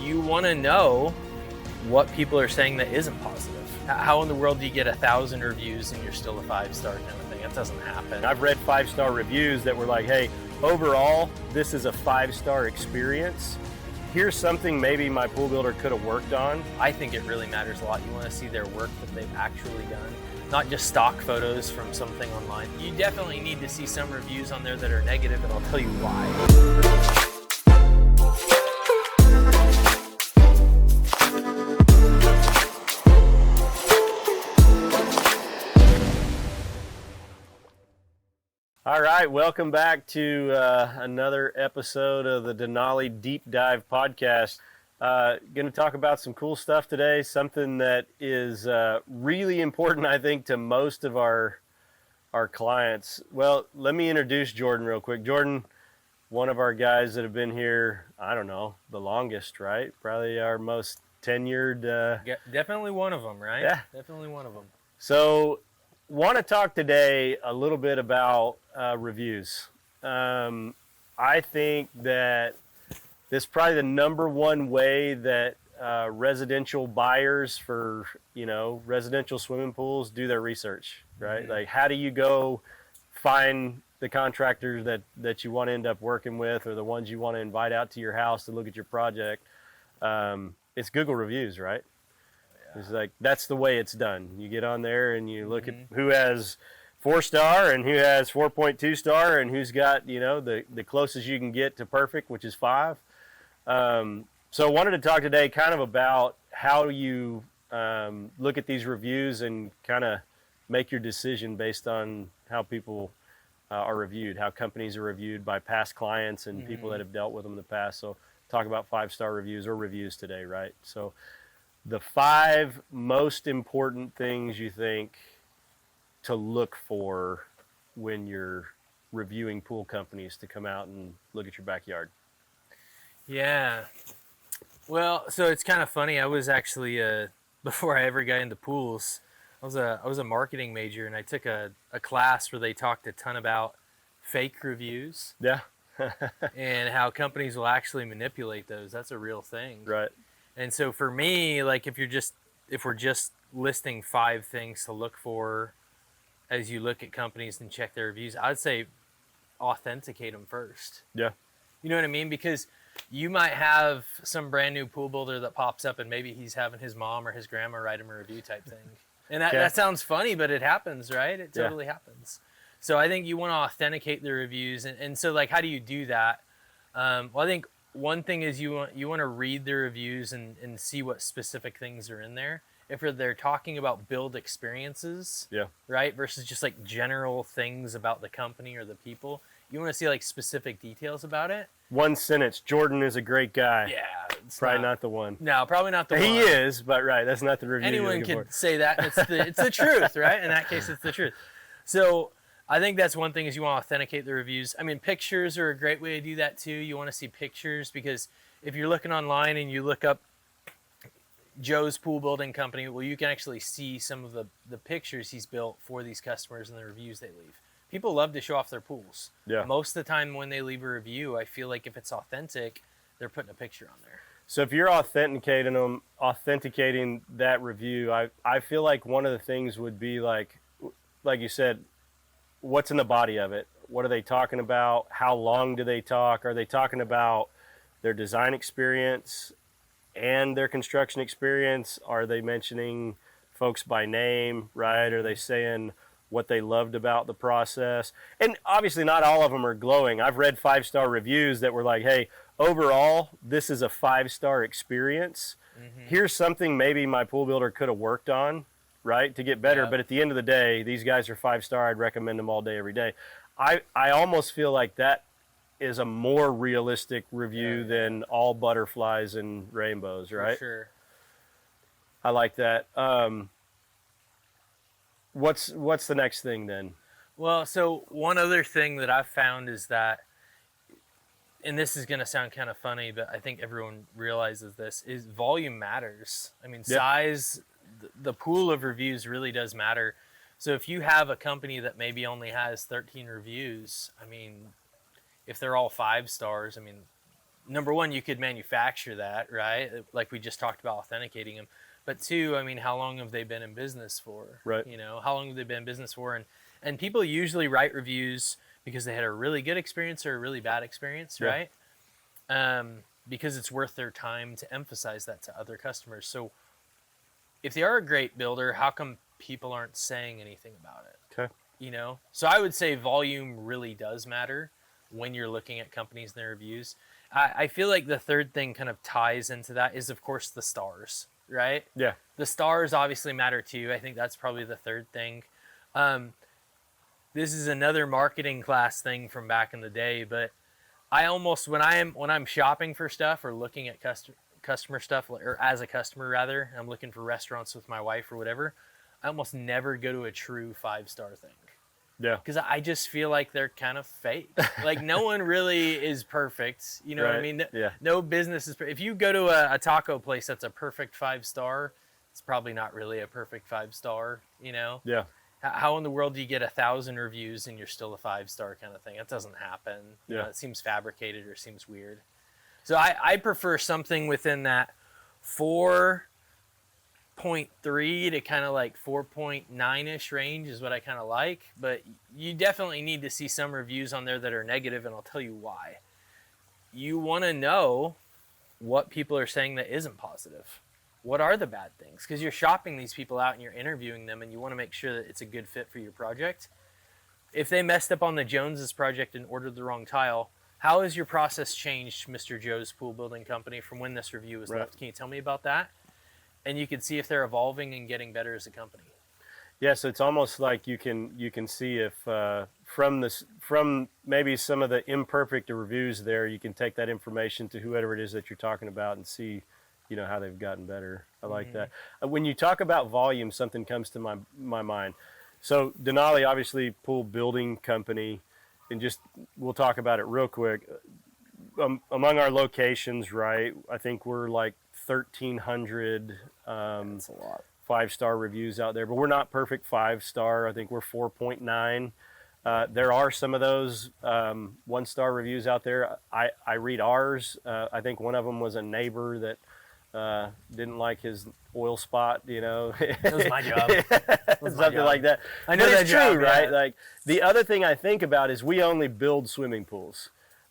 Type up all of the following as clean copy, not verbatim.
you want to know what people are saying that isn't positive. How in the world do you get 1,000 reviews and you're still a 5-star kind of thing? That doesn't happen. I've read 5-star reviews that were like, hey, overall, this is a 5-star experience. Here's something maybe my pool builder could have worked on. I think it really matters a lot. You want to see their work that they've actually done, not just stock photos from something online. You definitely need to see some reviews on there that are negative, and I'll tell you why. All right, welcome back to another episode of the Denali Deep Dive Podcast. Going to talk about some cool stuff today, something that is really important, I think, to most of our clients. Well, let me introduce Jordan real quick. Jordan, one of our guys that have been here, I don't know, the longest, right? Probably our most tenured. Definitely one of them, right? Yeah. Definitely one of them. So, want to talk today a little bit about reviews. I think that this is probably the number one way that residential buyers for, residential swimming pools do their research, right? Mm-hmm. Like, how do you go find the contractors that you want to end up working with, or the ones you want to invite out to your house to look at your project? It's Google reviews, right? It's like, that's the way it's done. You get on there and you look at who has 4-star and who has 4.2 star and who's got, the closest you can get to perfect, which is 5. So I wanted to talk today kind of about how you look at these reviews and kind of make your decision based on how people are reviewed, how companies are reviewed by past clients and people that have dealt with them in the past. So talk about 5-star reviews or reviews today, right? So the 5 most important things you think to look for when you're reviewing pool companies to come out and look at your backyard. Yeah. Well, so it's kind of funny. I was actually, before I ever got into pools, I was a marketing major, and I took a class where they talked a ton about fake reviews. Yeah. And how companies will actually manipulate those. That's a real thing. Right. And so for me, like if we're just listing 5 things to look for as you look at companies and check their reviews, I'd say authenticate them first. Yeah. You know what I mean? Because you might have some brand new pool builder that pops up and maybe he's having his mom or his grandma write him a review type thing. And that sounds funny, but it happens, right? It totally happens. So I think you want to authenticate the reviews. And so like, how do you do that? Well, I think one thing is you want to read the reviews and see what specific things are in there. If they're talking about build experiences, right, versus just like general things about the company or the people, you want to see like specific details about it. One sentence: Jordan is a great guy. Yeah, probably not the one. No, probably not the one. He is, but right, that's not the review. Anyone could say that. It's the truth, right? In that case, it's the truth. So I think that's one thing is you want to authenticate the reviews. I mean, pictures are a great way to do that too. You want to see pictures because if you're looking online and you look up Joe's pool building company, well, you can actually see some of the pictures he's built for these customers and the reviews they leave. People love to show off their pools. Yeah. Most of the time when they leave a review, I feel like if it's authentic, they're putting a picture on there. So if you're authenticating that review, I feel like one of the things would be like you said, what's in the body of it? What are they talking about? How long do they talk? Are they talking about their design experience and their construction experience? Are they mentioning folks by name, right? Are they saying what they loved about the process? And obviously not all of them are glowing. I've read 5-star reviews that were like, hey, overall, this is a 5-star experience. Here's something maybe my pool builder could have worked on, right, to get better. Yeah. But at the end of the day, these guys are 5-star. I'd recommend them all day, every day. I almost feel like that is a more realistic review than all butterflies and rainbows, right? For sure. I like that. What's the next thing then? Well, so one other thing that I've found is that, and this is going to sound kind of funny, but I think everyone realizes this, is volume matters. I mean, size, the pool of reviews really does matter. So if you have a company that maybe only has 13 reviews, I mean, if they're all 5 stars, I mean, number one, you could manufacture that, right? Like we just talked about authenticating them. But two, I mean, how long have they been in business for? Right. You know, how long have they been in business for? And people usually write reviews because they had a really good experience or a really bad experience, right? Because it's worth their time to emphasize that to other customers. So if they are a great builder, how come people aren't saying anything about it? Okay. You know, so I would say volume really does matter when you're looking at companies and their reviews. I feel like the third thing kind of ties into that is, of course, the stars, right? Yeah. The stars obviously matter too. I think that's probably the third thing. This is another marketing class thing from back in the day, but I almost, when I'm shopping for stuff or looking at customer stuff, or as a customer rather, I'm looking for restaurants with my wife or whatever, I almost never go to a true 5-star thing. Yeah. Because I just feel like they're kind of fake. Like no one really is perfect. You know what I mean? Yeah. No business is. If you go to a taco place that's a perfect 5-star, it's probably not really a perfect 5-star. You know? Yeah. How in the world do you get 1,000 reviews and you're still a 5-star kind of thing? That doesn't happen. You know, it seems fabricated or seems weird. So I prefer something within that 4.3 to kind of like 4.9-ish range is what I kind of like. But you definitely need to see some reviews on there that are negative, and I'll tell you why. You want to know what people are saying that isn't positive. What are the bad things? Because you're shopping these people out and you're interviewing them, and you want to make sure that it's a good fit for your project. If they messed up on the Joneses project and ordered the wrong tile, how has your process changed, Mr. Joe's Pool Building Company, from when this review was left? Can you tell me about that? And you can see if they're evolving and getting better as a company. Yeah, so it's almost like you can see if from maybe some of the imperfect reviews there, you can take that information to whoever it is that you're talking about and see, you know, how they've gotten better. I like that. When you talk about volume, something comes to my mind. So Denali, obviously, pool building company, and just we'll talk about it real quick. Among our locations, right? I think we're like 1,300 That's a lot. 5-star reviews out there, but we're not perfect 5-star. I think we're 4.9. There are some of those 1-star reviews out there. I read ours. I think one of them was a neighbor that didn't like his oil spot, you know. That was my job. Something like that. I know but that it's job, true, right? Like the other thing I think about is we only build swimming pools.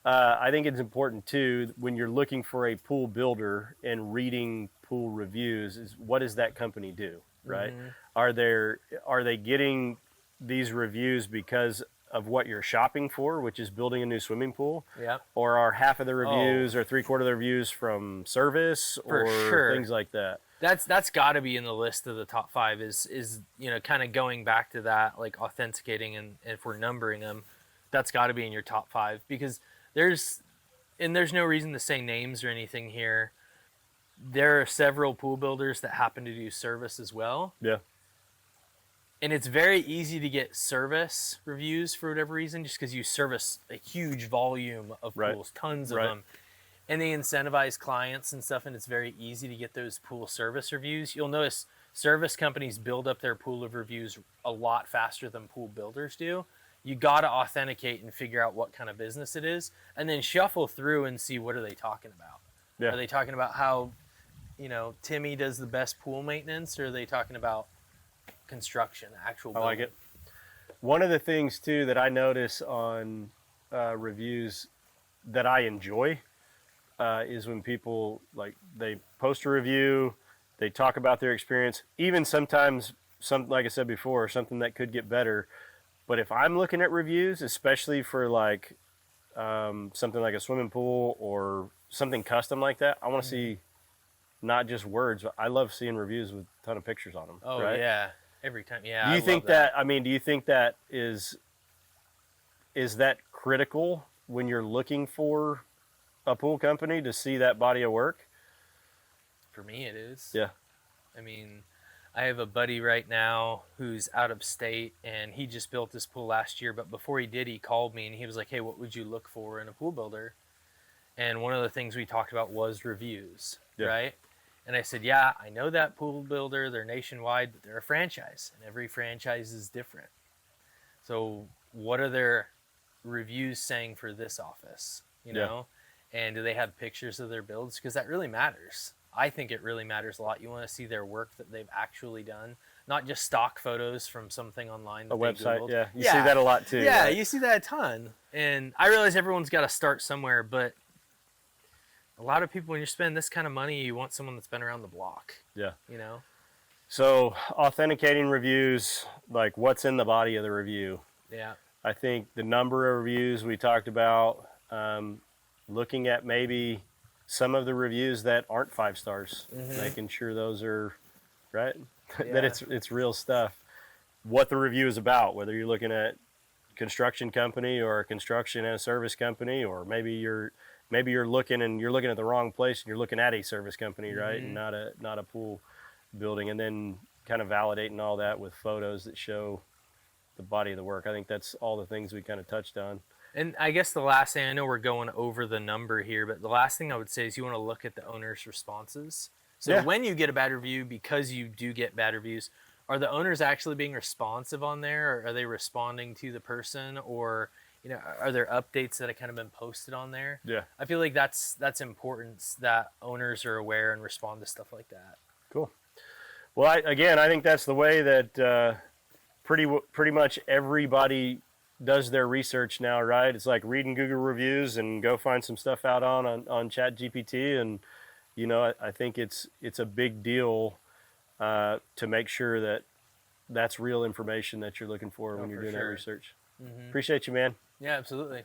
I think it's important too when you're looking for a pool builder and reading pool reviews is what does that company do, right? Are they getting these reviews because of what you're shopping for, which is building a new swimming pool? Yeah. Or are half of the reviews or 3/4 of the reviews from service or things like that? That's got to be in the list of the top 5 is you know, kind of going back to that, like authenticating, and if we're numbering them, that's got to be in your top 5, because there's no reason to say names or anything here. There are several pool builders that happen to do service as well. Yeah. And it's very easy to get service reviews for whatever reason, just because you service a huge volume of pools, tons of them. And they incentivize clients and stuff, and it's very easy to get those pool service reviews. You'll notice service companies build up their pool of reviews a lot faster than pool builders do. You got to authenticate and figure out what kind of business it is, and then shuffle through and see what are they talking about. Yeah. Are they talking about how, you know, Timmy does the best pool maintenance, or are they talking about construction, actual building? I like it. One of the things too that I notice on reviews that I enjoy is when people, like, they post a review, they talk about their experience, even sometimes like I said before, something that could get better. But if I'm looking at reviews, especially for like something like a swimming pool or something custom like that, I want to see not just words, but I love seeing reviews with a ton of pictures on them. Oh, right? yeah. Every time. Yeah. Do you think that, I mean, do you think that is that critical when you're looking for a pool company to see that body of work? For me, it is. Yeah. I mean, I have a buddy right now who's out of state, and he just built this pool last year. But before he did, he called me and he was like, "Hey, what would you look for in a pool builder?" And one of the things we talked about was reviews, right? And I said, "Yeah, I know that pool builder. They're nationwide, but they're a franchise, and every franchise is different. So what are their reviews saying for this office? You know?" And do they have pictures of their builds? Because that really matters. I think it really matters a lot. You want to see their work that they've actually done, not just stock photos from something online. A website, Googled. yeah. You see that a lot too. Yeah, right? you see that a ton. And I realize everyone's got to start somewhere, but a lot of people, when you're spending this kind of money, you want someone that's been around the block. Yeah. You know? So authenticating reviews, like what's in the body of the review. Yeah. I think the number of reviews we talked about, looking at maybe some of the reviews that aren't 5 stars, making sure those are right, that it's real stuff. What the review is about, whether you're looking at construction company or a construction and a service company, or maybe you're looking at the wrong place and you're looking at a service company, right, and not a pool building, and then kind of validating all that with photos that show the body of the work. I think that's all the things we kind of touched on. And I guess the last thing, I know we're going over the number here, but the last thing I would say is you want to look at the owner's responses. So when you get a bad review, because you do get bad reviews, are the owners actually being responsive on there? Or are they responding to the person? Or, you know, are there updates that have kind of been posted on there? Yeah. I feel like that's important, that owners are aware and respond to stuff like that. Cool. Well, I think that's the way that pretty much everybody does their research now, right? It's like reading Google reviews and go find some stuff out on ChatGPT, and you know, I think it's a big deal to make sure that that's real information that you're looking for when you're doing that research. Appreciate you, man. Yeah, absolutely.